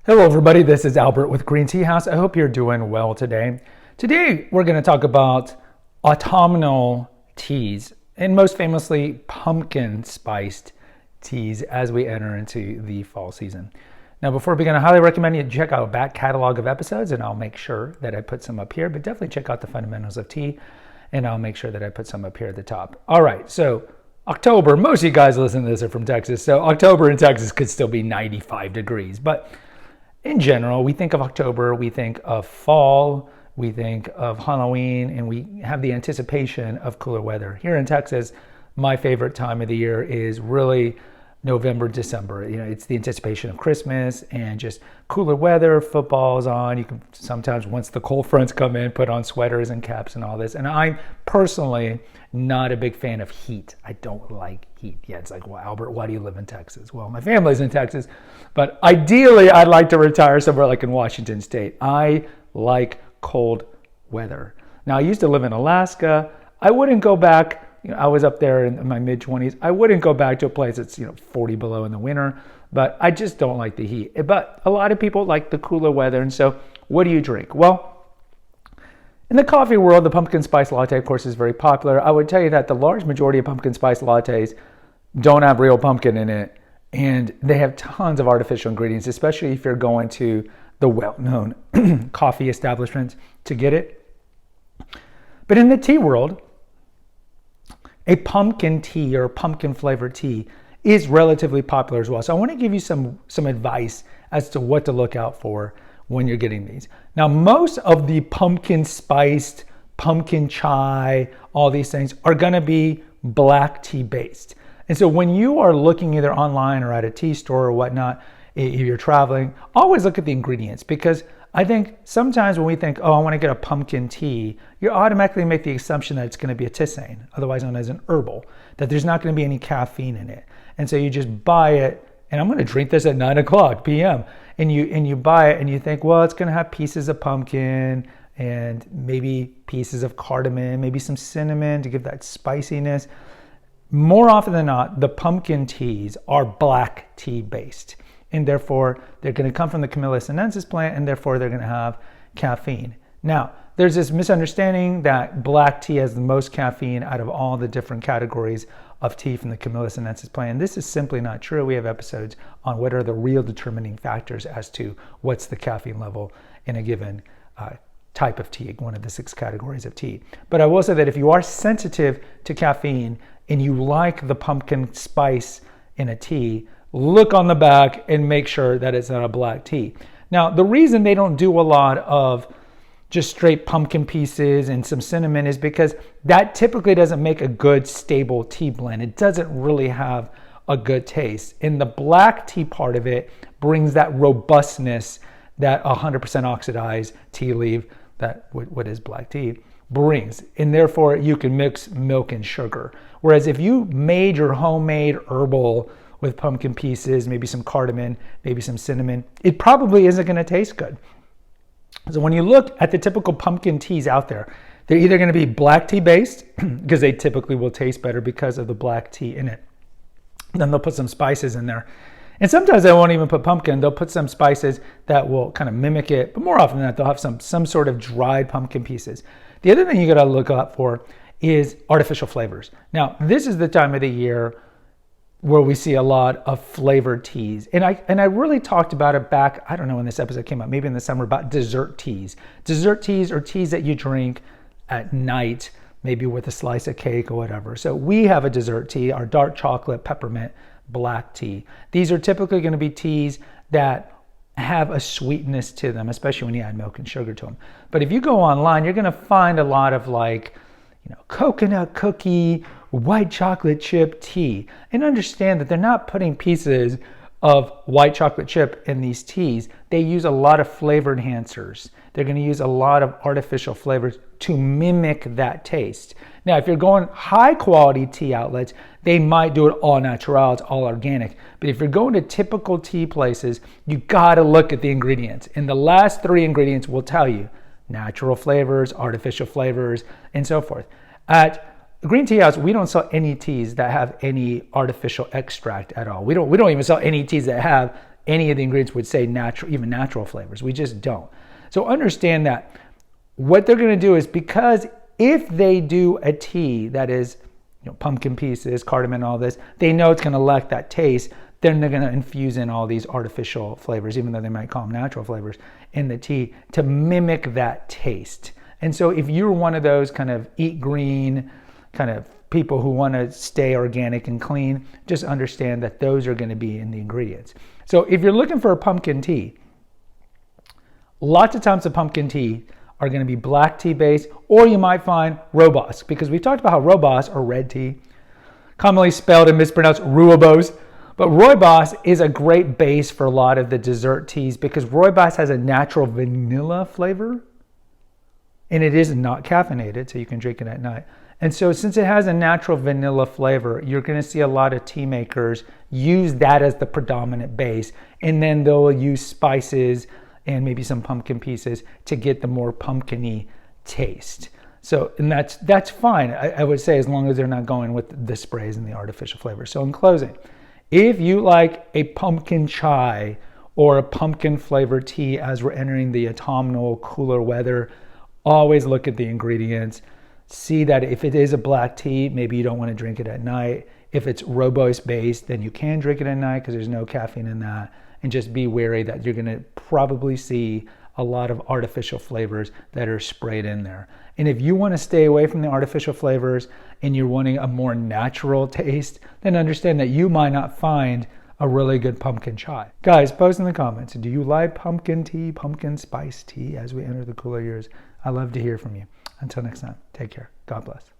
Hello everybody, this is Albert with Green Tea House. I hope you're doing well today. Today we're going to talk about autumnal teas, and most famously pumpkin spiced teas as we enter into the fall season. Now before we begin, I highly recommend you check out a back catalog of episodes, and I'll make sure that I put some up here, but definitely check out the fundamentals of tea, and I'll make sure that I put some up here at the top. All right, so October, most of you guys listening to this are from Texas, so October in Texas could still be 95 degrees, but in general, we think of October, we think of fall, we think of Halloween, and we have the anticipation of cooler weather. Here in Texas, my favorite time of the year is really November, December. You know, it's the anticipation of Christmas and just cooler weather, football's on. You can sometimes, once the cold fronts come in, put on sweaters and caps and all this. And I'm personally not a big fan of heat. I don't like heat. Yeah, it's like, well, Albert, why do you live in Texas? Well, my family's in Texas, but ideally I'd like to retire somewhere like in Washington State. I like cold weather. Now, I used to live in Alaska. I wouldn't go back. You know, I was up there in my mid-20s. I wouldn't go back to a place that's 40 below in the winter, but I just don't like the heat. But a lot of people like the cooler weather, and so what do you drink? Well, in the coffee world, the pumpkin spice latte, of course, is very popular. I would tell you that the large majority of pumpkin spice lattes don't have real pumpkin in it, and they have tons of artificial ingredients, especially if you're going to the well-known coffee establishments to get it. But in the tea world, a pumpkin tea or pumpkin flavored tea is relatively popular as well. So I want to give you some advice as to what to look out for when you're getting these. Now, most of the pumpkin spiced, pumpkin chai, all these things are going to be black tea based. And so when you are looking either online or at a tea store or whatnot, if you're traveling, always look at the ingredients, because I think sometimes when we think, oh, I want to get a pumpkin tea, you automatically make the assumption that it's going to be a tisane, otherwise known as an herbal, that there's not going to be any caffeine in it. And so you just buy it, and I'm going to drink this at 9:00 p.m. And you buy it and you think, well, it's going to have pieces of pumpkin and maybe pieces of cardamom, maybe some cinnamon to give that spiciness. More often than not, the pumpkin teas are black tea based, and therefore they're going to come from the Camellia sinensis plant, and therefore they're going to have caffeine. Now, there's this misunderstanding that black tea has the most caffeine out of all the different categories of tea from the Camellia sinensis plant. This is simply not true. We have episodes on what are the real determining factors as to what's the caffeine level in a given type of tea, one of the 6 categories of tea. But I will say that if you are sensitive to caffeine and you like the pumpkin spice in a tea, look on the back and make sure that it's not a black tea. Now, the reason they don't do a lot of just straight pumpkin pieces and some cinnamon is because that typically doesn't make a good stable tea blend. It doesn't really have a good taste. And the black tea part of it brings that robustness that 100% oxidized tea leaf, that what is black tea, brings. And therefore you can mix milk and sugar. Whereas if you made your homemade herbal with pumpkin pieces, maybe some cardamom, maybe some cinnamon, it probably isn't going to taste good. So when you look at the typical pumpkin teas out there, they're either going to be black tea based, because they typically will taste better because of the black tea in it. Then they'll put some spices in there. And sometimes they won't even put pumpkin. They'll put some spices that will kind of mimic it. But more often than that, they'll have some sort of dried pumpkin pieces. The other thing you got to look out for is artificial flavors. Now, this is the time of the year where we see a lot of flavored teas. And I really talked about it back, I don't know when this episode came out, maybe in the summer, about dessert teas. Dessert teas are teas that you drink at night, maybe with a slice of cake or whatever. So we have a dessert tea, our dark chocolate peppermint black tea. These are typically going to be teas that have a sweetness to them, especially when you add milk and sugar to them. But if you go online, you're going to find a lot of coconut cookie, white chocolate chip tea. And understand that they're not putting pieces of white chocolate chip in these teas. They use a lot of flavor enhancers. They're going to use a lot of artificial flavors to mimic that taste. Now, if you're going high quality tea outlets, they might do it all natural, it's all organic. But if you're going to typical tea places, you got to look at the ingredients. And the last 3 ingredients will tell you natural flavors, artificial flavors, and so forth. At Green Tea House, we don't sell any teas that have any artificial extract at all. We don't even sell any teas that have any of the ingredients would say natural, even natural flavors. We just don't. So understand that what they're going to do is, because if they do a tea that is, pumpkin pieces, cardamom, all this, they know it's going to lack that taste. Then they're going to infuse in all these artificial flavors, even though they might call them natural flavors, in the tea to mimic that taste. And so if you're one of those kind of eat green kind of people who want to stay organic and clean, just understand that those are going to be in the ingredients. So if you're looking for a pumpkin tea, lots of times the pumpkin tea are going to be black tea based, or you might find rooibos, because we talked about how rooibos, or red tea, commonly spelled and mispronounced rooibos, but rooibos is a great base for a lot of the dessert teas because rooibos has a natural vanilla flavor, and it is not caffeinated, so you can drink it at night. And so since it has a natural vanilla flavor, you're going to see a lot of tea makers use that as the predominant base, and then they'll use spices and maybe some pumpkin pieces to get the more pumpkin-y taste. So, and that's fine, I would say, as long as they're not going with the sprays and the artificial flavors. So in closing, if you like a pumpkin chai or a pumpkin flavored tea as we're entering the autumnal cooler weather, always look at the ingredients. See that if it is a black tea, maybe you don't want to drink it at night. If it's rooibos based, then you can drink it at night because there's no caffeine in that. And just be wary that you're going to probably see a lot of artificial flavors that are sprayed in there. And if you want to stay away from the artificial flavors and you're wanting a more natural taste, then understand that you might not find a really good pumpkin chai. Guys, post in the comments, do you like pumpkin tea, pumpkin spice tea as we enter the cooler years? I love to hear from you. Until next time, take care. God bless.